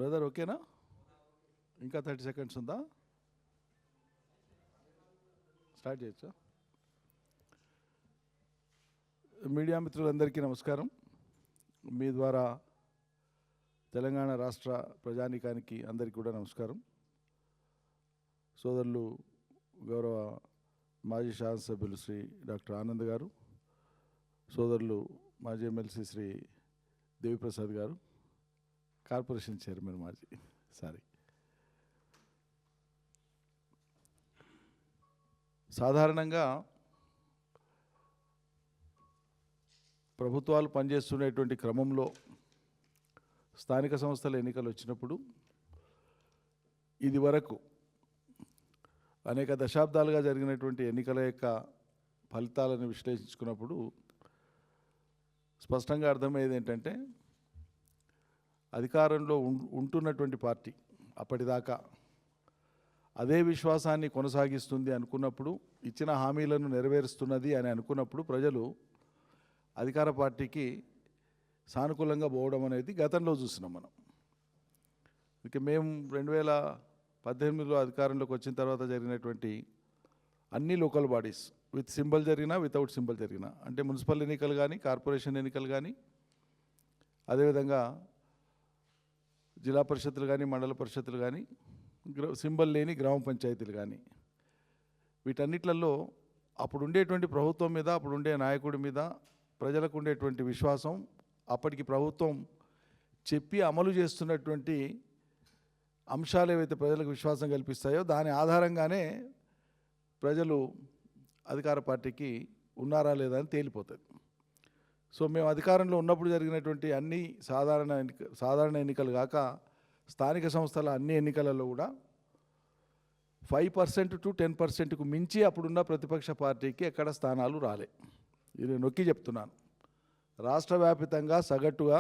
Brother ఓకేనా? ఇంకా 30 seconds ఉందా? స్టార్ట్ చేయొచ్చా? మీడియా మిత్రులందరికీ నమస్కారం. మీ ద్వారా తెలంగాణ రాష్ట్ర ప్రజానీకానికి అందరికీ కూడా నమస్కారం. సోదరులు గౌరవ మాజీ శాసనసభ్యులు శ్రీ డాక్టర్ ఆనంద్ గారు, సోదరులు మాజీ ఎమ్మెల్సీ శ్రీ దేవిప్రసాద్ గారు, కార్పొరేషన్ చైర్మన్ సాధారణంగా ప్రభుత్వాలు పనిచేస్తున్నటువంటి క్రమంలో స్థానిక సంస్థల ఎన్నికలు వచ్చినప్పుడు ఇది వరకు అనేక దశాబ్దాలుగా జరిగినటువంటి ఎన్నికల యొక్క ఫలితాలను విశ్లేషించుకున్నప్పుడు స్పష్టంగా అర్థమయ్యేది ఏంటంటే, అధికారంలో ఉంటున్నటువంటి పార్టీ అప్పటిదాకా అదే విశ్వాసాన్ని కొనసాగిస్తుంది అనుకున్నప్పుడు, ఇచ్చిన హామీలను నెరవేరుస్తున్నది అని అనుకున్నప్పుడు ప్రజలు అధికార పార్టీకి సానుకూలంగా పోవడం అనేది గతంలో చూసినాం మనం. ఇక మేము 2018లో అధికారంలోకి వచ్చిన తర్వాత జరిగినటువంటి అన్ని లోకల్ బాడీస్ విత్ సింబల్ జరిగినా వితౌట్ సింబల్ జరిగినా, అంటే మున్సిపల్ ఎన్నికలు కానీ, కార్పొరేషన్ ఎన్నికలు కానీ, అదేవిధంగా జిల్లా పరిషత్తులు కానీ, మండల పరిషత్తులు కానీ, సింబల్ లేని గ్రామ పంచాయతీలు కానీ, వీటన్నిట్లలో అప్పుడు ఉండేటువంటి ప్రభుత్వం మీద, అప్పుడు ఉండే నాయకుడి మీద ప్రజలకు ఉండేటువంటి విశ్వాసం, అప్పటికి ప్రభుత్వం చెప్పి అమలు చేస్తున్నటువంటి అంశాలు ఏవైతే ప్రజలకు విశ్వాసం కల్పిస్తాయో దాని ఆధారంగానే ప్రజలు అధికార పార్టీకి ఉన్నారా లేదా అని తేలిపోతుంది. సో మేము అధికారంలో ఉన్నప్పుడు జరిగినటువంటి అన్ని సాధారణ ఎన్నికలు కాక స్థానిక సంస్థల అన్ని ఎన్నికలలో కూడా 5% to 10%కు మించి అప్పుడున్న ప్రతిపక్ష పార్టీకి ఎక్కడ స్థానాలు రాలే. ఇది నొక్కి చెప్తున్నాను. రాష్ట్ర వ్యాపితంగా సగటుగా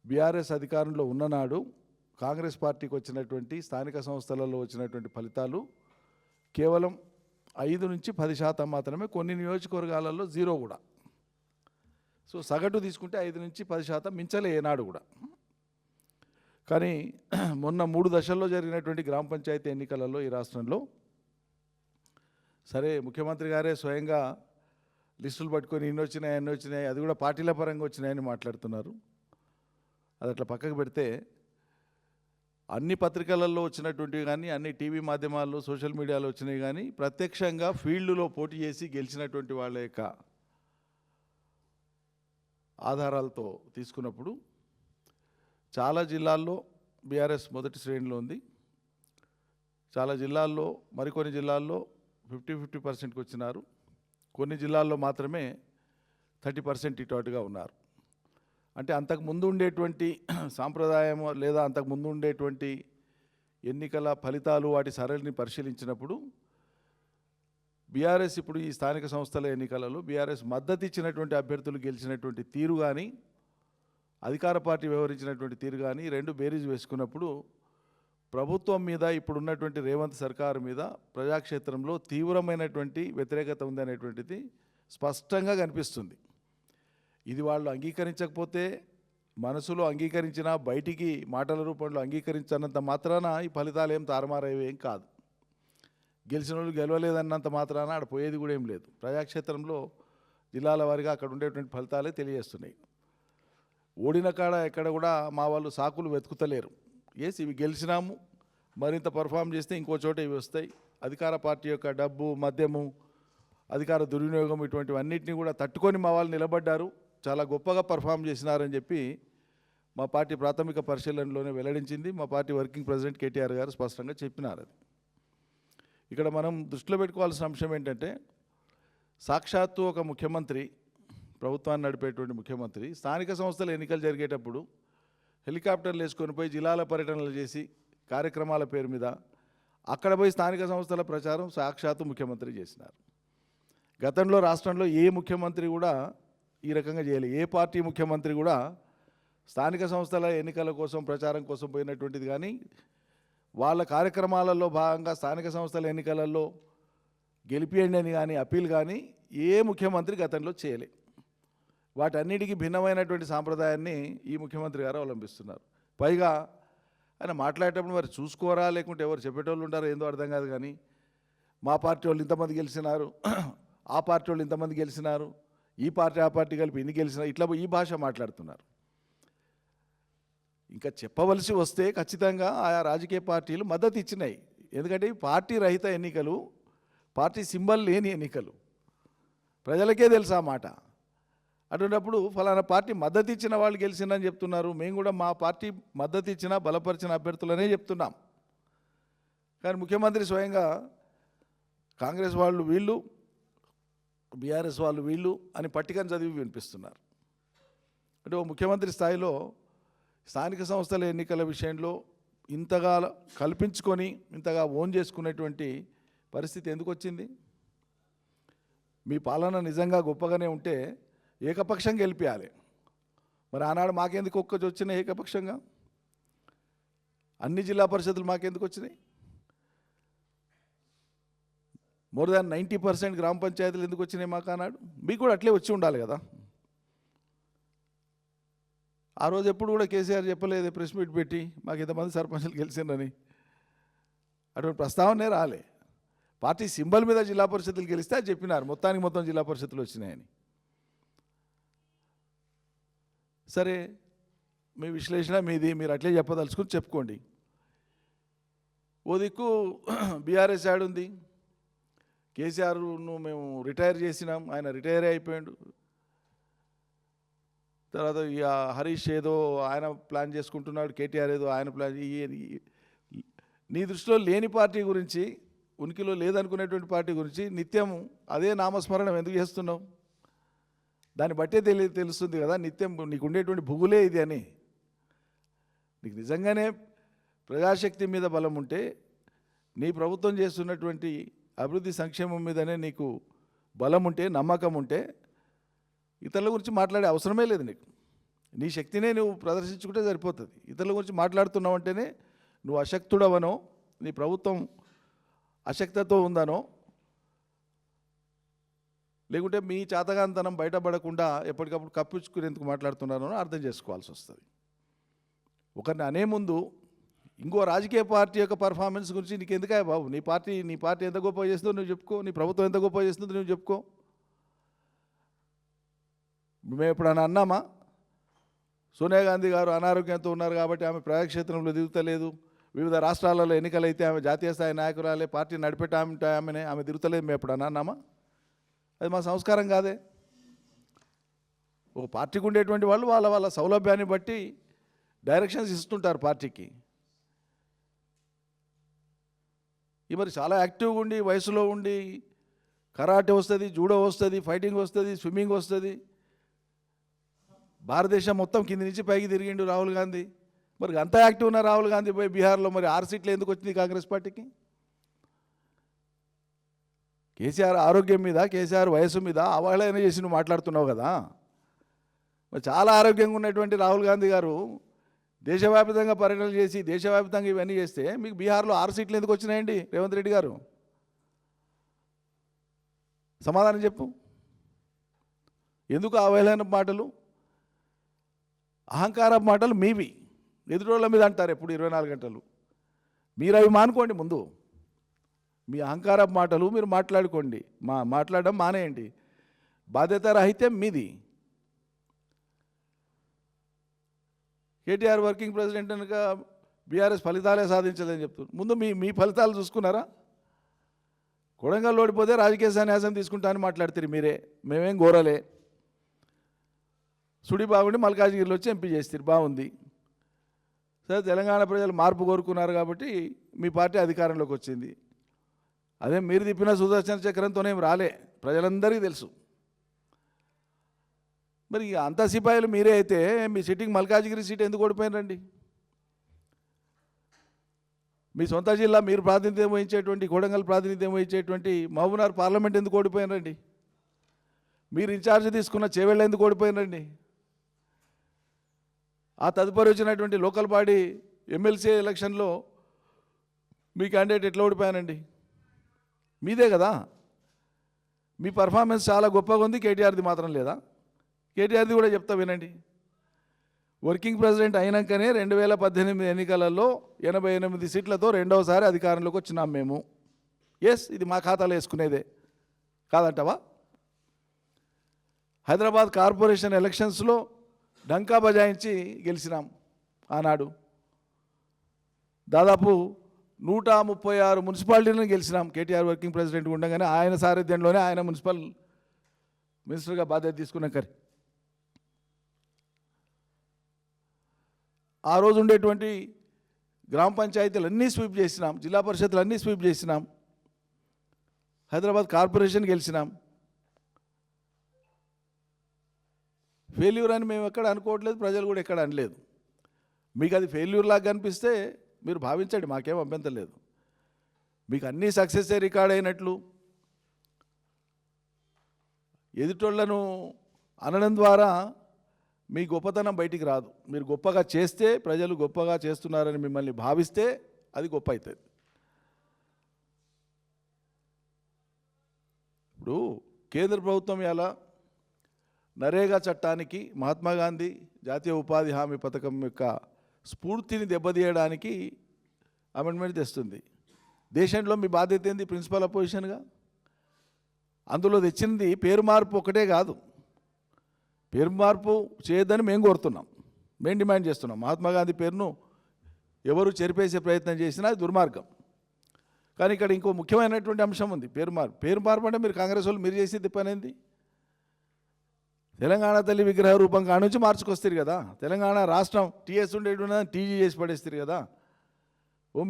బీఆర్ఎస్ అధికారంలో ఉన్ననాడు కాంగ్రెస్ పార్టీకి వచ్చినటువంటి స్థానిక సంస్థలలో వచ్చినటువంటి ఫలితాలు కేవలం 5 నుంచి 10% మాత్రమే, కొన్ని నియోజకవర్గాలలో 0 కూడా. సో సగటు తీసుకుంటే 5 నుంచి 10% మించలే ఏనాడు కూడా. కానీ మొన్న 3 దశల్లో జరిగినటువంటి గ్రామ పంచాయతీ ఎన్నికలలో ఈ రాష్ట్రంలో సరే ముఖ్యమంత్రి గారే స్వయంగా లిస్టులు పట్టుకొని ఎన్ని వచ్చినాయి, అది కూడా పార్టీల పరంగా వచ్చినాయని మాట్లాడుతున్నారు. అది అట్లా పక్కకు పెడితే అన్ని పత్రికలలో వచ్చినటువంటివి కానీ, అన్ని టీవీ మాధ్యమాల్లో, సోషల్ మీడియాలో వచ్చినాయి కానీ, ప్రత్యక్షంగా ఫీల్డ్లో పోటీ చేసి గెలిచినటువంటి వాళ్ళ యొక్క ఆధారాలతో తీసుకున్నప్పుడు చాలా జిల్లాల్లో బీఆర్ఎస్ మొదటి శ్రేణిలో ఉంది. చాలా జిల్లాల్లో, మరికొన్ని జిల్లాల్లో 50-50%కి వచ్చినారు. కొన్ని జిల్లాల్లో మాత్రమే 30% ఇటు అటుగా ఉన్నారు. అంటే అంతకుముందు ఉండేటువంటి సాంప్రదాయం లేదా అంతకుముందు ఉండేటువంటి ఎన్నికల ఫలితాలు, వాటి సరళిని పరిశీలించినప్పుడు బీఆర్ఎస్ ఇప్పుడు ఈ స్థానిక సంస్థల ఎన్నికలలో బీఆర్ఎస్ మద్దతు ఇచ్చినటువంటి అభ్యర్థులు గెలిచినటువంటి తీరు కానీ, అధికార పార్టీ వ్యవహరించినటువంటి తీరు కానీ, రెండు బేరీజ్ వేసుకున్నప్పుడు ప్రభుత్వం మీద, ఇప్పుడున్నటువంటి రేవంత్ సర్కారు మీద ప్రజాక్షేత్రంలో తీవ్రమైనటువంటి వ్యతిరేకత ఉంది అనేటువంటిది స్పష్టంగా కనిపిస్తుంది. ఇది వాళ్ళు అంగీకరించకపోతే, మనసులో అంగీకరించినా బయటికి మాటల రూపంలో అంగీకరించినంత మాత్రాన ఈ ఫలితాలు ఏం తారుమారయ్యేం కాదు. గెలిచిన వాళ్ళు గెలవలేదన్నంత మాత్రాన ఆడ పోయేది కూడా ఏం లేదు. ప్రజాక్షేత్రంలో జిల్లాల వారీగా అక్కడ ఉండేటువంటి ఫలితాలే తెలియజేస్తున్నాయి. ఓడిన కాడ ఎక్కడ కూడా మా వాళ్ళు సాకులు వెతుకుతలేరు. ఇవి గెలిచినాము, మరింత పర్ఫామ్ చేస్తే ఇంకో చోట ఇవి వస్తాయి. అధికార పార్టీ యొక్క డబ్బు, మద్యము, అధికార దుర్వినియోగం, ఇటువంటివన్నిటిని కూడా తట్టుకొని మా వాళ్ళు నిలబడ్డారు, చాలా గొప్పగా పర్ఫామ్ చేసినారని చెప్పి మా పార్టీ ప్రాథమిక పరిశీలనలోనే వెల్లడించింది. మా పార్టీ వర్కింగ్ ప్రెసిడెంట్ కేటీఆర్ గారు స్పష్టంగా చెప్పినారు. అది ఇక్కడ మనం దృష్టిలో పెట్టుకోవాల్సిన అంశం ఏంటంటే, సాక్షాత్తు ఒక ముఖ్యమంత్రి, ప్రభుత్వాన్ని నడిపేటువంటి ముఖ్యమంత్రి స్థానిక సంస్థల ఎన్నికలు జరిగేటప్పుడు హెలికాప్టర్లు వేసుకొని పోయి జిల్లాల పర్యటనలు చేసి కార్యక్రమాల పేరు మీద అక్కడ పోయి స్థానిక సంస్థల ప్రచారం సాక్షాత్తు ముఖ్యమంత్రి చేసినారు. గతంలో రాష్ట్రంలో ఏ ముఖ్యమంత్రి కూడా ఈ రకంగా చేయలేదు. ఏ పార్టీ ముఖ్యమంత్రి కూడా స్థానిక సంస్థల ఎన్నికల కోసం ప్రచారం కోసం పోయినటువంటిది కానీ, వాళ్ళ కార్యక్రమాలలో భాగంగా స్థానిక సంస్థల ఎన్నికలలో గెలిపియండి అని కానీ అప్పీల్ కానీ ఏ ముఖ్యమంత్రి గతంలో చేయలే. వాటన్నిటికీ భిన్నమైనటువంటి సాంప్రదాయాన్ని ఈ ముఖ్యమంత్రి గారు అవలంబిస్తున్నారు. పైగా ఆయన మాట్లాడేటప్పుడు మరి చూసుకోరా, లేకుంటే ఎవరు చెప్పేటోళ్ళు ఉంటారో ఏందో అర్థం కాదు. కానీ మా పార్టీ వాళ్ళు ఇంతమంది గెలిచినారు, ఆ పార్టీ వాళ్ళు ఇంతమంది గెలిచినారు, ఈ పార్టీ ఆ పార్టీ కలిపి ఇన్ని గెలిచినారు, ఇట్లా ఈ భాష మాట్లాడుతున్నారు. ఇంకా చెప్పవలసి వస్తే ఖచ్చితంగా ఆయా రాజకీయ పార్టీలు మద్దతు ఇచ్చినాయి. ఎందుకంటే పార్టీ రహిత ఎన్నికలు, పార్టీ సింబల్ లేని ఎన్నికలు, ప్రజలకే తెలుసు ఆ మాట. అటువంటిప్పుడు ఫలానా పార్టీ మద్దతు ఇచ్చిన వాళ్ళు గెలిచిందని చెప్తున్నారు. మేము కూడా మా పార్టీ మద్దతు ఇచ్చిన బలపరిచిన అభ్యర్థులనే చెప్తున్నాం. కానీ ముఖ్యమంత్రి స్వయంగా కాంగ్రెస్ వాళ్ళు వీళ్ళు, బీఆర్ఎస్ వాళ్ళు వీళ్ళు అని పట్టికను చదివి వినిపిస్తున్నారు. అంటే ఓ ముఖ్యమంత్రి స్థాయిలో స్థానిక సంస్థల ఎన్నికల విషయంలో ఇంతగా కల్పించుకొని ఇంతగా ఓన్ చేసుకునేటువంటి పరిస్థితి ఎందుకు వచ్చింది? మీ పాలన నిజంగా గొప్పగానే ఉంటే ఏకపక్షం గెలిపించాలి. మరి ఆనాడు మాకెందుకు ఒక్కటి వచ్చినాయి ఏకపక్షంగా? అన్ని జిల్లా పరిషత్తులు మాకెందుకు వచ్చినాయి? మోర్ దాన్ 90% గ్రామ పంచాయతీలు ఎందుకు వచ్చినాయి మాకు ఆనాడు? మీకు కూడా అట్లే వచ్చి ఉండాలి కదా. ఆ రోజు ఎప్పుడు కూడా కేసీఆర్ చెప్పలేదు ప్రెస్ మీట్ పెట్టి మాకు ఇంతమంది సర్పంచులు గెలిచిందని. అటువంటి ప్రస్తావనే రాలే. పార్టీ సింబల్ మీద జిల్లా పరిషత్తులు గెలిస్తే అది చెప్పినారు, మొత్తం జిల్లా పరిషత్తులు వచ్చినాయని. సరే, మీ విశ్లేషణ మీది, మీరు అట్లే చెప్పదలుచుకుని చెప్పుకోండి. ఓ దిక్కు బీఆర్ఎస్ యాడ్ ఉంది, కేసీఆర్ను మేము రిటైర్ చేసినాం, ఆయన రిటైర్ అయిపోయాడు. తర్వాత ఇక హరీష్ ఏదో ఆయన ప్లాన్ చేసుకుంటున్నాడు, కేటీఆర్ ఏదో ఆయన ప్లాన్. నీ దృష్టిలో లేని పార్టీ గురించి, ఉనికిలో లేదనుకునేటువంటి పార్టీ గురించి నిత్యం అదే నామస్మరణం ఎందుకు చేస్తున్నావు? దాన్ని బట్టే తెలుస్తుంది కదా నిత్యం నీకు ఉండేటువంటి భుగులే ఇది అని. నీకు నిజంగానే ప్రజాశక్తి మీద బలం ఉంటే, నీ ప్రభుత్వం చేస్తున్నటువంటి అభివృద్ధి సంక్షేమం మీదనే నీకు బలం ఉంటే, నమ్మకం ఉంటే, ఇతరుల గురించి మాట్లాడే అవసరమే లేదు నీకు. నీ శక్తినే నువ్వు ప్రదర్శించుకుంటే సరిపోతుంది. ఇతరుల గురించి మాట్లాడుతున్నావు అంటేనే నువ్వు అశక్తుడవనో, నీ ప్రభుత్వం అశక్తతో ఉందనో, లేకుంటే మీ చేతగాంతనం బయటపడకుండా ఎప్పటికప్పుడు కప్పించుకునేందుకు మాట్లాడుతున్నారో అర్థం చేసుకోవాల్సి వస్తుంది. ఒకరిని అనే ముందు ఇంకో రాజకీయ పార్టీ యొక్క పర్ఫార్మెన్స్ గురించి నీకు ఎందుకాయ బాబు? నీ పార్టీ ఎంత గొప్ప చేస్తుందో నువ్వు చెప్పుకో, నీ ప్రభుత్వం ఎంత గొప్ప చేస్తుందో నువ్వు చెప్పుకో. మేము ఎప్పుడన్నా అన్నామా సోనియా గాంధీ గారు అనారోగ్యంతో ఉన్నారు కాబట్టి ఆమె ప్రజాక్షేత్రంలో దిగుతలేదు, వివిధ రాష్ట్రాలలో ఎన్నికలైతే ఆమె జాతీయ స్థాయి నాయకురాలే, పార్టీ ఆమె తిరుగుతలేదు, మేము ఎప్పుడన్నా అన్నామా? అది మా సంస్కారం కాదే. ఒక పార్టీకి ఉండేటువంటి వాళ్ళు వాళ్ళ సౌలభ్యాన్ని బట్టి డైరెక్షన్స్ ఇస్తుంటారు పార్టీకి. ఈ మరి చాలా యాక్టివ్గా ఉండి, వయసులో ఉండి, కరాటే వస్తుంది, జూడో వస్తుంది, ఫైటింగ్ వస్తుంది, స్విమ్మింగ్ వస్తుంది, భారతదేశం మొత్తం కింది నుంచి పైకి తిరిగిండు రాహుల్ గాంధీ. మరి అంత యాక్టివ్ ఉన్న రాహుల్ గాంధీ పోయి బీహార్లో మరి 6 సీట్లు ఎందుకు వచ్చింది కాంగ్రెస్ పార్టీకి? కేసీఆర్ ఆరోగ్యం మీద, కేసీఆర్ వయసు మీద అవహేళన చేసి నువ్వు మాట్లాడుతున్నావు కదా. మరి చాలా ఆరోగ్యంగా ఉన్నటువంటి రాహుల్ గాంధీ గారు దేశవ్యాప్తంగా పర్యటనలు చేసి, దేశవ్యాప్తంగా ఇవన్నీ చేస్తే మీకు బీహార్లో 6 సీట్లు ఎందుకు వచ్చినాయండి రేవంత్ రెడ్డి గారు? సమాధానం చెప్పు. ఎందుకు అవహేళన మాటలు, అహంకార మాటలు మీవి? ఎదురోళ్ళ మీద అంటారు ఎప్పుడు 24 గంటలు. మీరు అవి మానుకోండి. ముందు మీ అహంకార మాటలు మీరు మాట్లాడుకోండి, మాట్లాడడం మానేయండి. బాధ్యత రాహిత్యం మీది. కేటీఆర్ వర్కింగ్ ప్రెసిడెంట్ కనుక బీఆర్ఎస్ ఫలితాలే సాధించలేదని చెప్తున్నారు. ముందు మీ ఫలితాలు చూసుకున్నారా? కొడంగల్ ఓడిపోతే రాజకీయ సన్యాసం తీసుకుంటామని మాట్లాడుతారు మీరే, మేమేం కోరలే. సుడి బాగుండి మల్కాజ్గిరిలో వచ్చి ఎంపీ చేస్తారు, బాగుంది. సరే, తెలంగాణ ప్రజలు మార్పు కోరుకున్నారు కాబట్టి మీ పార్టీ అధికారంలోకి వచ్చింది. అదే మీరు తిప్పిన సుదర్శన చక్రంతోనేం రాలే, ప్రజలందరికీ తెలుసు. మరి అంత సిపాయిలు మీరే అయితే మీ సిట్టింగ్ మల్కాజ్గిరి సీట్ ఎందుకు ఓడిపోయినారండి? మీ సొంత జిల్లా మీరు ప్రాతినిధ్యం వహించేటువంటి, కొడంగల్ ప్రాతినిధ్యం వహించేటువంటి మహబూబ్నగర్ పార్లమెంట్ ఎందుకు ఓడిపోయినారండి? మీరు ఇన్ఛార్జ్ తీసుకున్న చేవెళ్ళ ఎందుకు ఓడిపోయినారండి? ఆ తదుపరి వచ్చినటువంటి లోకల్ బాడీ ఎమ్మెల్సీ ఎలక్షన్లో మీ క్యాండిడేట్ ఎట్లా ఓడిపోయానండి? మీదే కదా. మీ పర్ఫార్మెన్స్ చాలా గొప్పగా ఉంది, కేటీఆర్ది మాత్రం లేదా? కేటీఆర్ది కూడా చెప్తా వినండి. వర్కింగ్ ప్రెసిడెంట్ అయినాకనే 2018 ఎన్నికలలో 88 సీట్లతో రెండవసారి అధికారంలోకి వచ్చినాం మేము. ఎస్, ఇది మా ఖాతాలో వేసుకునేదే కాదంటవా? హైదరాబాద్ కార్పొరేషన్ ఎలక్షన్స్లో డంకా బజాయించి గెలిచినాం ఆనాడు. దాదాపు 136 మున్సిపాలిటీలను గెలిచినాం కేటీఆర్ వర్కింగ్ ప్రెసిడెంట్ ఉండగానే. ఆయన సారథ్యంలోనే ఆయన మున్సిపల్ మినిస్టర్గా బాధ్యత తీసుకున్నాక ఆ రోజు ఉండేటువంటి గ్రామ పంచాయతీలు అన్నీ స్వీప్ చేసినాం, జిల్లా పరిషత్లు అన్నీ స్వీప్ చేసినాం, హైదరాబాద్ కార్పొరేషన్ గెలిచినాం. ఫెయిల్యూర్ అని మేము ఎక్కడ అనుకోవట్లేదు, ప్రజలు కూడా ఎక్కడ అనలేదు. మీకు అది ఫెయిల్యూర్ లాగా కనిపిస్తే మీరు భావించండి, మాకేం అభ్యంతరం లేదు. మీకు అన్నీ సక్సెస్ రికార్డ్ అయినట్లు ఎదుటోళ్లను అనడం ద్వారా మీ గొప్పతనం బయటికి రాదు. మీరు గొప్పగా చేస్తే, ప్రజలు గొప్పగా చేస్తున్నారని మిమ్మల్ని భావిస్తే అది గొప్ప అవుతుంది. ఇప్పుడు కేంద్ర ప్రభుత్వం ఎలా నరేగా చట్టానికి, మహాత్మా గాంధీ జాతీయ ఉపాధి హామీ పథకం యొక్క స్ఫూర్తిని దెబ్బతీయడానికి అమెండ్మెంట్ తెస్తుంది. దేశంలో మీ బాధ్యత ఏంది? ప్రిన్సిపల్ అపోజిషన్గా అందులో తెచ్చింది పేరు మార్పు ఒకటే కాదు. పేరు మార్పు చేయొద్దని మేము కోరుతున్నాం, మేము డిమాండ్ చేస్తున్నాం. మహాత్మా గాంధీ పేరును ఎవరు చెరిపేసే ప్రయత్నం చేసినా అది దుర్మార్గం. కానీ ఇక్కడ ఇంకో ముఖ్యమైనటువంటి అంశం ఉంది, పేరు మార్పు. పేరు మార్పు అంటే మీరు కాంగ్రెస్ వాళ్ళు మీరు చేసేది పనేంది? తెలంగాణ తల్లి విగ్రహ రూపం కాడ నుంచి మార్చుకొస్తారు కదా. తెలంగాణ రాష్ట్రం టీఎస్ ఉండేటువంటి టీజీ చేసి పడేస్తారు కదా.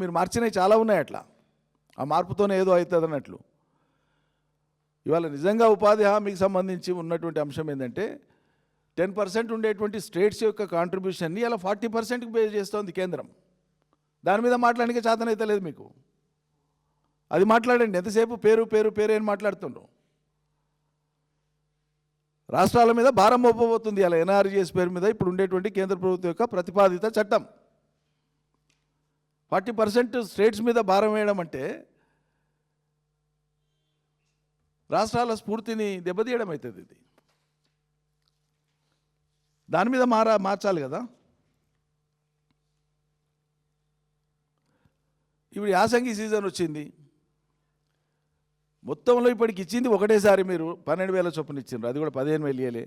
మీరు మార్చినవి చాలా ఉన్నాయి అట్లా, ఆ మార్పుతోనే ఏదో అవుతుంది అన్నట్లు. ఇవాళ నిజంగా ఉపాధి హామీకి సంబంధించి ఉన్నటువంటి అంశం ఏంటంటే 10% ఉండేటువంటి స్టేట్స్ యొక్క కాంట్రిబ్యూషన్ని ఇలా 40%కి పే చేస్తోంది కేంద్రం. దాని మీద మాట్లాడడానికి చేతనైతే లేదు మీకు. అది మాట్లాడండి, ఎంతసేపు పేరు పేరు పేరు అని మాట్లాడుతుండ్రు. రాష్ట్రాల మీద భారం మోపబోతుంది అలా ఎన్ఆర్జీఎస్ పేరు మీద ఇప్పుడు ఉండేటువంటి కేంద్ర ప్రభుత్వం యొక్క ప్రతిపాదిత చట్టం. 40% స్టేట్స్ మీద భారం వేయడం అంటే రాష్ట్రాల స్ఫూర్తిని దెబ్బతీయడం అవుతుంది. ఇది దాని మీద మార్చాలి కదా. ఇప్పుడు యాసంగి సీజన్ వచ్చింది, మొత్తంలో ఇప్పటికి ఇచ్చింది ఒకటేసారి మీరు 12,000 చొప్పున ఇచ్చిండ్రు. అది కూడా 15,000 ఇయ్యలే,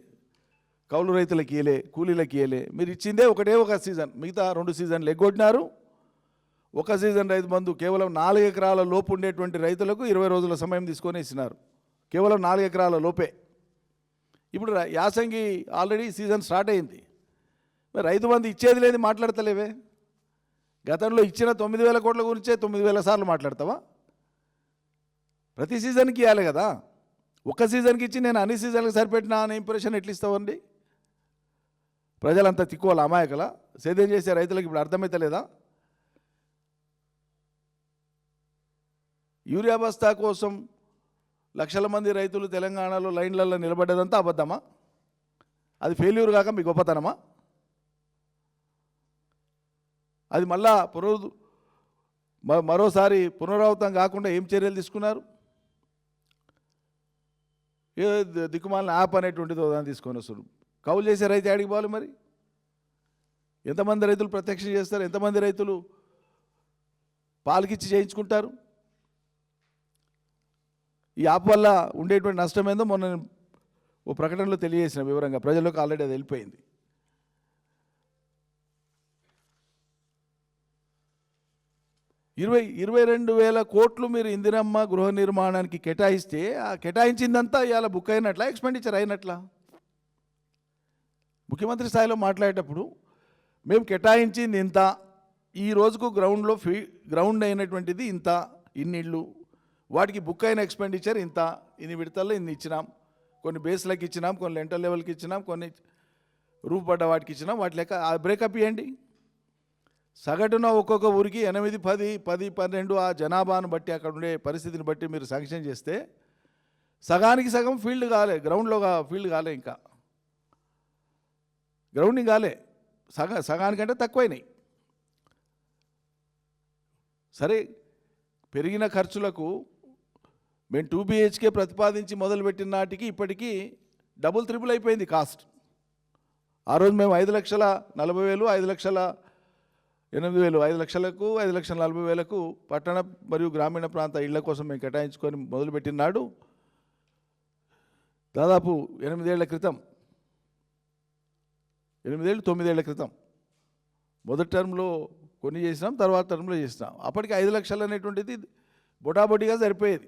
కౌలు రైతులకు ఇయ్యలే, కూలీలకు ఇయ్యలే. మీరు ఇచ్చిందే ఒక సీజన్, మిగతా 2 సీజన్లు ఎగ్గొట్టినారు. ఒక సీజన్ రైతు బంధు కేవలం 4 ఎకరాల లోపు ఉండేటువంటి రైతులకు 20 రోజుల సమయం తీసుకొని ఇచ్చినారు, కేవలం 4 ఎకరాల లోపే. ఇప్పుడు యాసంగి ఆల్రెడీ సీజన్ స్టార్ట్ అయింది, మరి రైతు బంధు ఇచ్చేది లేదు, మాట్లాడతలేవే. గతంలో ఇచ్చిన 9,000 కోట్ల గురించే 9,000 సార్లు మాట్లాడతావా? ప్రతి సీజన్కి ఇవ్వాలి కదా. ఒక్క సీజన్కి ఇచ్చి నేను అన్ని సీజన్లకు సరిపెట్టినా అనే ఇంప్రెషన్ ఎట్లా ఇస్తావండి? ప్రజలంతా తిక్కువ అమాయకలా? సేద్యం చేసే రైతులకు ఇప్పుడు అర్థమైతలేదా? యూరియా బస్తా కోసం లక్షల మంది రైతులు తెలంగాణలో లైన్లలో నిలబడ్డదంతా అబద్ధమా? అది ఫెయిల్యూర్ కాక మీ గొప్పతనమా? అది మరోసారి పునరావృతం కాకుండా ఏం చర్యలు తీసుకున్నారు? ఏ దిక్కుమాలిన యాప్ అనేటువంటిదో దాన్ని తీసుకొని వస్తారు. కౌలు చేసే రైతు ఆడికి పోవాలి. మరి ఎంతమంది రైతులు ప్రత్యక్షం చేస్తారు? ఎంతమంది రైతులు పాలకిచ్చి చేయించుకుంటారు? ఈ యాప్ వల్ల ఉండేటువంటి నష్టం ఏందో మొన్న ఓ ప్రకటనలో తెలియజేసిన వివరంగా ప్రజలకు ఆల్రెడీ అది వెళ్ళిపోయింది. ఇరవై 22,000 కోట్లు మీరు ఇందిరమ్మ గృహ నిర్మాణానికి కేటాయిస్తే ఆ కేటాయించిందంతా ఇవాళ బుక్ అయినట్లా, ఎక్స్పెండిచర్ అయినట్లా? ముఖ్యమంత్రి స్థాయిలో మాట్లాడేటప్పుడు మేము కేటాయించింది ఇంత, ఈ రోజుకు గ్రౌండ్ అయినటువంటిది ఇంత, ఇన్నిళ్ళు, వాటికి బుక్ అయిన ఎక్స్పెండిచర్ ఇంత, ఇన్ని విడతల్లో ఇన్ని ఇచ్చినాం, కొన్ని బేస్లకు ఇచ్చినాం, కొన్ని లెంటల్ లెవెల్కి ఇచ్చినాం, కొన్ని రూఫ్ పడ్డ వాటికి ఇచ్చినాం. వాటి లెక్క బ్రేకప్ ఇవ్వండి. సగటున ఒక్కొక్క ఊరికి 8, 10, 12 ఆ జనాభాను బట్టి అక్కడ ఉండే పరిస్థితిని బట్టి మీరు శాంక్షన్ చేస్తే సగానికి సగం ఫీల్డ్ కాలే, గ్రౌండ్లో ఫీల్డ్ కాలే, ఇంకా గ్రౌండింగ్ కాలే, సగానికంటే తక్కువైనాయి. సరే, పెరిగిన ఖర్చులకు మేము 2 BHK ప్రతిపాదించి మొదలుపెట్టిన నాటికి ఇప్పటికీ డబుల్ త్రిబుల్ అయిపోయింది కాస్ట్. ఆ రోజు మేము 5,40,000, 5,08,000, 5 లక్షలకు 5,40,000 పట్టణ మరియు గ్రామీణ ప్రాంత ఇళ్ల కోసం మేము కేటాయించుకొని మొదలుపెట్టిన నాడు దాదాపు 8 ఏళ్ల క్రితం, 8 ఏళ్ళు 9 ఏళ్ల క్రితం మొదటి టర్మ్లో కొన్ని చేసినాం, తర్వాత టర్మ్లో చేసినాం. అప్పటికి 5 లక్షలు అనేటువంటిది బొటాబొటిగా సరిపోయేది.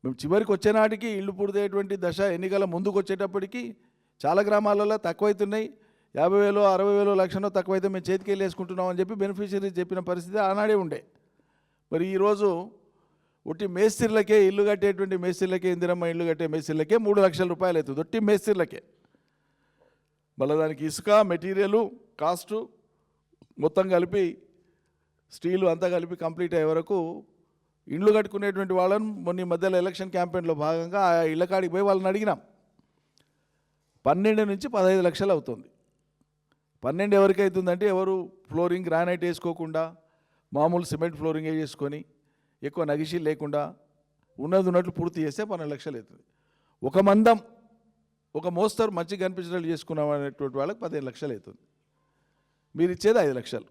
మేము చివరికి వచ్చేనాటికి ఇళ్ళు పూర్తయ్యేటువంటి దశ ఎన్నికల ముందుకు వచ్చేటప్పటికి చాలా గ్రామాలలో తక్కువైతున్నాయి. 50,000, 60,000, లక్షనో తక్కువైతే మేము చేతికి వెళ్ళి వేసుకుంటున్నాం అని చెప్పి బెనిఫిషరీస్ చెప్పిన పరిస్థితి ఆనాడే ఉండే. మరి ఈరోజు ఒట్టి మేస్త్రీలకే, ఇల్లు కట్టేటువంటి మేస్త్రీలకే, ఇందిరమ్మ ఇల్లు కట్టే మేస్త్రీలకే 3 లక్షల రూపాయలు అవుతుంది, ఒట్టి మేస్త్రీలకే. మళ్ళీ దానికి ఇసుక, మెటీరియలు, కాస్టు మొత్తం కలిపి, స్టీలు అంతా కలిపి కంప్లీట్ అయ్యే వరకు ఇండ్లు కట్టుకునేటువంటి వాళ్ళని మొన్న మధ్యలో ఎలక్షన్ క్యాంపెయిన్లో భాగంగా ఆ ఇళ్ళ కాడికి పోయి వాళ్ళని అడిగినాం. 12 నుంచి 15 లక్షలు అవుతుంది. 12 ఎవరికి అవుతుందంటే ఎవరు ఫ్లోరింగ్ గ్రానైట్ వేసుకోకుండా మామూలు సిమెంట్ ఫ్లోరింగ్ వేసుకొని ఎక్కువ నగిషి లేకుండా ఉన్నది ఉన్నట్లు పూర్తి చేస్తే 12 లక్షలు అవుతుంది. ఒక మందం, ఒక మోస్తరు మంచిగా కనిపించినట్లు చేసుకున్నాం అనేటువంటి వాళ్ళకి 15 లక్షలు అవుతుంది. మీరు ఇచ్చేది 5 లక్షలు.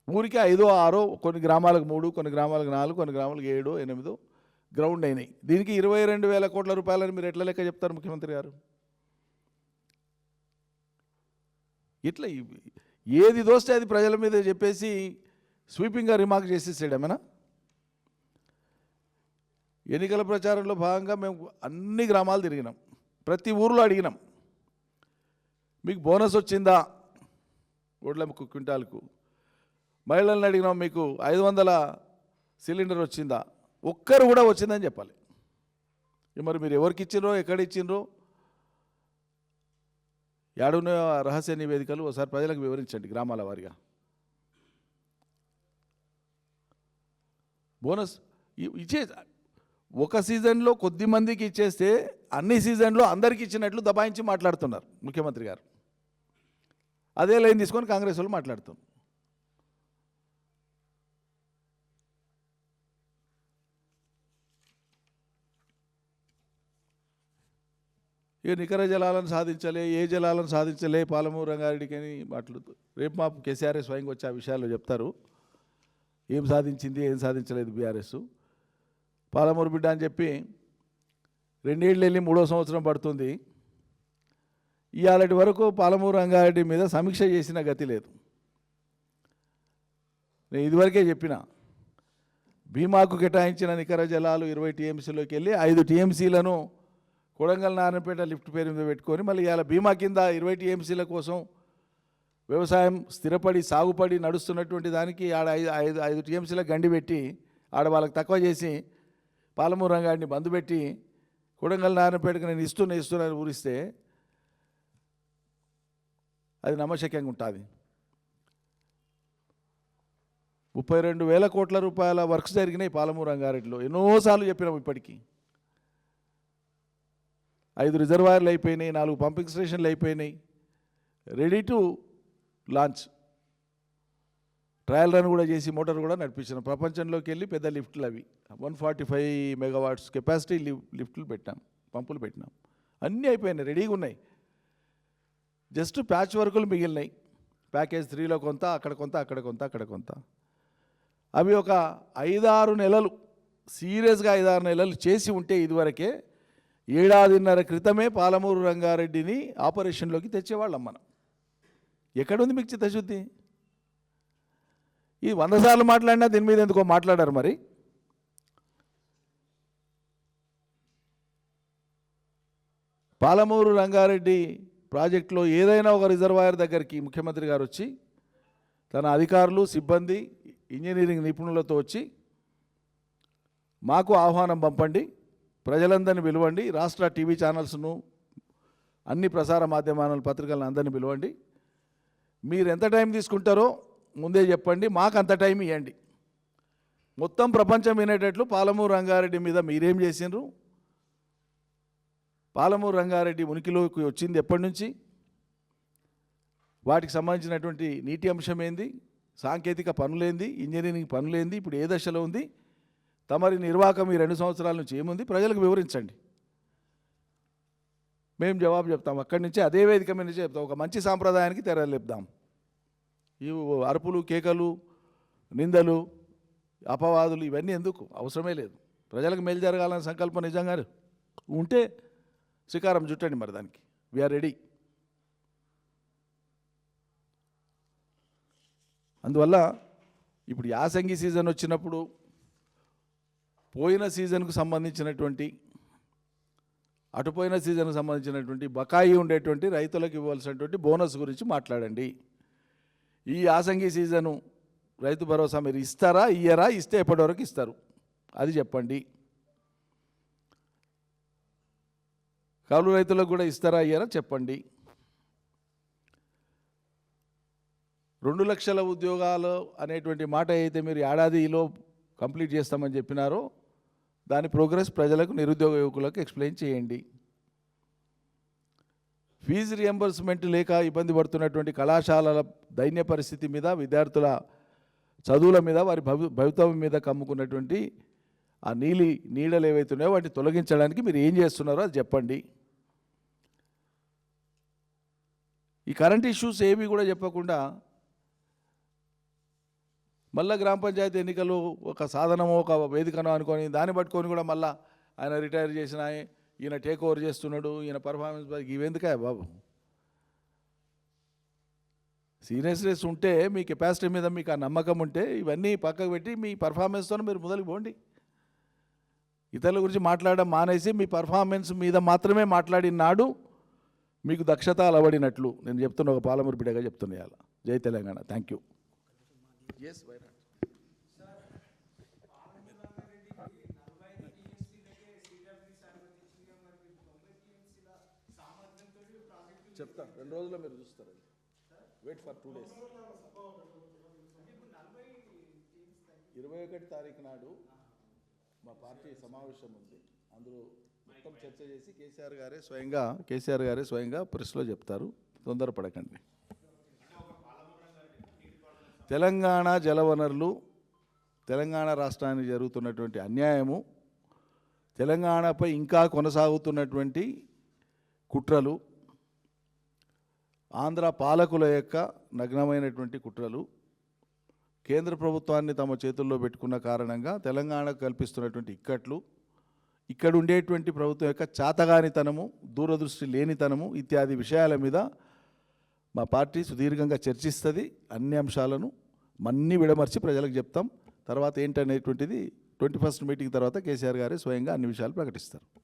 ఊరికి 5, 6, కొన్ని గ్రామాలకు 3, కొన్ని గ్రామాలకు 4, కొన్ని గ్రామాలకు 7, 8 గ్రౌండ్ అయినాయి. దీనికి 22,000 కోట్ల రూపాయలని మీరు ఎట్లా లెక్క చెప్తారు ముఖ్యమంత్రి గారు? ఇట్లా ఏది దోస్తే అది ప్రజల మీద చెప్పేసి స్వీపింగ్గా రిమార్క్ చేసేసాడేమైనా? ఎన్నికల ప్రచారంలో భాగంగా మేము అన్ని గ్రామాలు తిరిగినాం, ప్రతి ఊర్లో అడిగినాం, మీకు బోనస్ వచ్చిందా ఓట్ల క్వింటాల్కు? మహిళలను అడిగినాం, మీకు 500 సిలిండర్ వచ్చిందా? ఒక్కరు కూడా వచ్చిందని చెప్పాలి. మరి మీరు ఎవరికి ఇచ్చిండ్రో, ఎక్కడ ఇచ్చిండ్రో, ఏడున్న రహస్య నివేదికలు ఒకసారి ప్రజలకు వివరించండి గ్రామాల వారిగా. బోనస్ ఇచ్చే ఒక సీజన్లో కొద్ది మందికి ఇచ్చేస్తే అన్ని సీజన్లో అందరికి ఇచ్చినట్లు దబాయించి మాట్లాడుతున్నారు ముఖ్యమంత్రి గారు. అదే లైన్ తీసుకొని కాంగ్రెస్ వాళ్ళు మాట్లాడుతున్నారు. ఇక నికర జలాలను సాధించలే, ఏ జలాలను సాధించలే పాలమూరు రంగారెడ్డికి అని మాట్లాడుతూ రేపు మా కేసీఆర్ స్వయంగా వచ్చి ఆ విషయాల్లో చెప్తారు, ఏం సాధించింది ఏం సాధించలేదు బీఆర్ఎస్. పాలమూరు బిడ్డ అని చెప్పి 2 ఏళ్ళు వెళ్ళి 3వ సంవత్సరం పడుతుంది. ఇవాళటి వరకు పాలమూరు రంగారెడ్డి మీద సమీక్ష చేసిన గతి లేదు. నేను ఇదివరకే చెప్పిన, భీమాకు కేటాయించిన నికర జలాలు 20 టీఎంసీలోకి వెళ్ళి 5 టీఎంసీలను కొడంగల్ నారాయణపేట లిఫ్ట్ పేరు మీద పెట్టుకొని మళ్ళీ ఇవాళ భీమా కింద 20 టీఎంసీల కోసం వ్యవసాయం స్థిరపడి సాగుపడి నడుస్తున్నటువంటి దానికి ఆడ 5 టీఎంసీల గండి పెట్టి ఆడ వాళ్ళకి తక్కువ చేసి పాలమూరు రంగాడిని బంద్ పెట్టి కొడంగల్ నారాయణపేటకు నేను ఇస్తున్నా ఊరిస్తే అది నమ్మశక్యంగా ఉంటుంది. 32,000 కోట్ల రూపాయల వర్క్స్ జరిగినాయి పాలమూరు రంగారెడ్డిలో. ఎన్నోసార్లు చెప్పినాం, ఇప్పటికీ 5 రిజర్వాయర్లు అయిపోయినాయి, 4 పంపింగ్ స్టేషన్లు అయిపోయినాయి, ready to launch. Trial run కూడా చేసి మోటార్ కూడా నడిపించినాం. ప్రపంచంలోకి వెళ్ళి పెద్ద లిఫ్ట్లు అవి 145 మెగావాట్స్ కెపాసిటీ లిఫ్ట్లు పెట్టాం, పంపులు పెట్టినాం. అన్నీ అయిపోయినాయి, రెడీగా ఉన్నాయి. జస్ట్ ప్యాచ్ వర్కులు మిగిలినాయి. ప్యాకేజ్ 3లో కొంత, అక్కడ కొంత, అక్కడ కొంత, అక్కడ కొంత. అవి ఒక 5-6 నెలలు సీరియస్గా 5-6 నెలలు చేసి ఉంటే ఇదివరకే 7.5 క్రితమే పాలమూరు రంగారెడ్డిని ఆపరేషన్లోకి తెచ్చేవాళ్ళం మనం. ఎక్కడుంది మీకు చిత్తశుద్ధి? ఈ 100 సార్లు మాట్లాడినా దీని మీద ఎందుకో మాట్లాడారు. మరి పాలమూరు రంగారెడ్డి ప్రాజెక్టులో ఏదైనా ఒక రిజర్వాయర్ దగ్గరికి ముఖ్యమంత్రి గారు వచ్చి తన అధికారులు, సిబ్బంది, ఇంజనీరింగ్ నిపుణులతో వచ్చి మాకు ఆహ్వానం పంపండి, ప్రజలందరినీ పిలవండి, రాష్ట్ర టీవీ ఛానల్స్ను, అన్ని ప్రసార మాధ్యమాల పత్రికలను అందరినీ పిలవండి, మీరు ఎంత టైం తీసుకుంటారో ముందే చెప్పండి, మాకు అంత టైం ఇవ్వండి, మొత్తం ప్రపంచం వినేటట్లు పాలమూరు రంగారెడ్డి మీద మీరేం చేసిండ్రు, పాలమూరు రంగారెడ్డి ఉనికిలోకి వచ్చింది ఎప్పటి నుంచి, వాటికి సంబంధించినటువంటి నీటి అంశం ఏంది, సాంకేతిక పనులేంది, ఇంజనీరింగ్ పనులేంది, ఇప్పుడు ఏ దశలో ఉంది, తమరి నిర్వాహకం ఈ 2 సంవత్సరాల నుంచి ఏముంది, ప్రజలకు వివరించండి. మేము జవాబు చెప్తాం. అక్కడి నుంచి అదే వేదిక మీద నుంచి చెప్తాం. ఒక మంచి సాంప్రదాయానికి తెరలేపుదాం. ఈ అరుపులు, కేకలు, నిందలు, అపవాదులు ఇవన్నీ ఎందుకు? అవసరమే లేదు. ప్రజలకు మేలు జరగాలనే సంకల్పం నిజంగా ఉంటే శ్రీకారం చుట్టండి. మరి దానికి వీఆర్ రెడీ. అందువల్ల ఇప్పుడు యాసంగి సీజన్ వచ్చినప్పుడు పోయిన సీజన్కు సంబంధించినటువంటి అటుపోయిన సీజన్కు సంబంధించినటువంటి బకాయి ఉండేటువంటి రైతులకు ఇవ్వాల్సినటువంటి బోనస్ గురించి మాట్లాడండి. ఈ యాసంగి సీజను రైతు భరోసా మీరు ఇస్తారా, ఇయ్యరా, ఇస్తే ఎప్పటివరకు ఇస్తారు అది చెప్పండి. కౌలు రైతులకు కూడా ఇస్తారా, ఇయ్యరా చెప్పండి. 2 లక్షల ఉద్యోగాలు అనేటువంటి మాట అయితే మీరు ఏడాదిలో కంప్లీట్ చేస్తామని చెప్పినారో దాని ప్రోగ్రెస్ ప్రజలకు, నిరుద్యోగ యువకులకు ఎక్స్ప్లెయిన్ చేయండి. ఫీజు రియంబర్స్మెంట్ లేక ఇబ్బంది పడుతున్నటువంటి కళాశాలల దైన్య పరిస్థితి మీద, విద్యార్థుల చదువుల మీద, వారి భవితవ్యం మీద కమ్ముకున్నటువంటి ఆ నీడలు ఏవైతున్నాయో వాటిని తొలగించడానికి మీరు ఏం చేస్తున్నారో అది చెప్పండి. ఈ కరెంట్ ఇష్యూస్ ఏవి కూడా చెప్పకుండా మళ్ళీ గ్రామ పంచాయతీ ఎన్నికలు ఒక సాధనమో ఒక వేదికనో అనుకొని దాన్ని పట్టుకొని కూడా మళ్ళీ ఆయన రిటైర్ చేసిన ఈయన టేక్ ఓవర్ చేస్తున్నాడు, ఈయన పర్ఫార్మెన్స్ ఇవెందుకా బాబు? సీరియస్నెస్ ఉంటే, మీ కెపాసిటీ మీద మీకు ఆ నమ్మకం ఉంటే ఇవన్నీ పక్కకు పెట్టి మీ పర్ఫార్మెన్స్తో మీరు మొదలుకు పోండి. ఇతరుల గురించి మాట్లాడడం మానేసి మీ పర్ఫార్మెన్స్ మీద మాత్రమే మాట్లాడినాడు మీకు దక్షత అలవడినట్లు. నేను చెప్తున్న ఒక పాలమూరు బిడ్డగా చెప్తున్నా. ఇవాళ జై తెలంగాణ. Thank you. చెప్తా, 2 రోజుల్లో మీరు చూస్తారు. Wait for 2 days. 21 తారీఖు నాడు మా పార్టీ సమావేశం ఉంది. అందులో మొత్తం చర్చ చేసి కేసీఆర్ గారే స్వయంగా ప్రెస్లో చెప్తారు. తొందరపడకండి. తెలంగాణ జలవనరులు, తెలంగాణ రాష్ట్రానికి జరుగుతున్నటువంటి అన్యాయము, తెలంగాణపై ఇంకా కొనసాగుతున్నటువంటి కుట్రలు, ఆంధ్ర పాలకుల యొక్క నగ్నమైనటువంటి కుట్రలు, కేంద్ర ప్రభుత్వాన్ని తమ చేతుల్లో పెట్టుకున్న కారణంగా తెలంగాణకు కల్పిస్తున్నటువంటి ఇక్కట్లు, ఇక్కడ ఉండేటువంటి ప్రభుత్వం యొక్క చాతగానితనము, దూరదృష్టి లేనితనము ఇత్యాది విషయాల మీద మా పార్టీ సుదీర్ఘంగా చర్చిస్తుంది. అన్ని అంశాలను మన్ని విడమర్చి ప్రజలకు చెప్తాం. తర్వాత ఏంటనేటువంటిది 21st మీటింగ్ తర్వాత కేసీఆర్ గారే స్వయంగా అన్ని విషయాలు ప్రకటిస్తారు.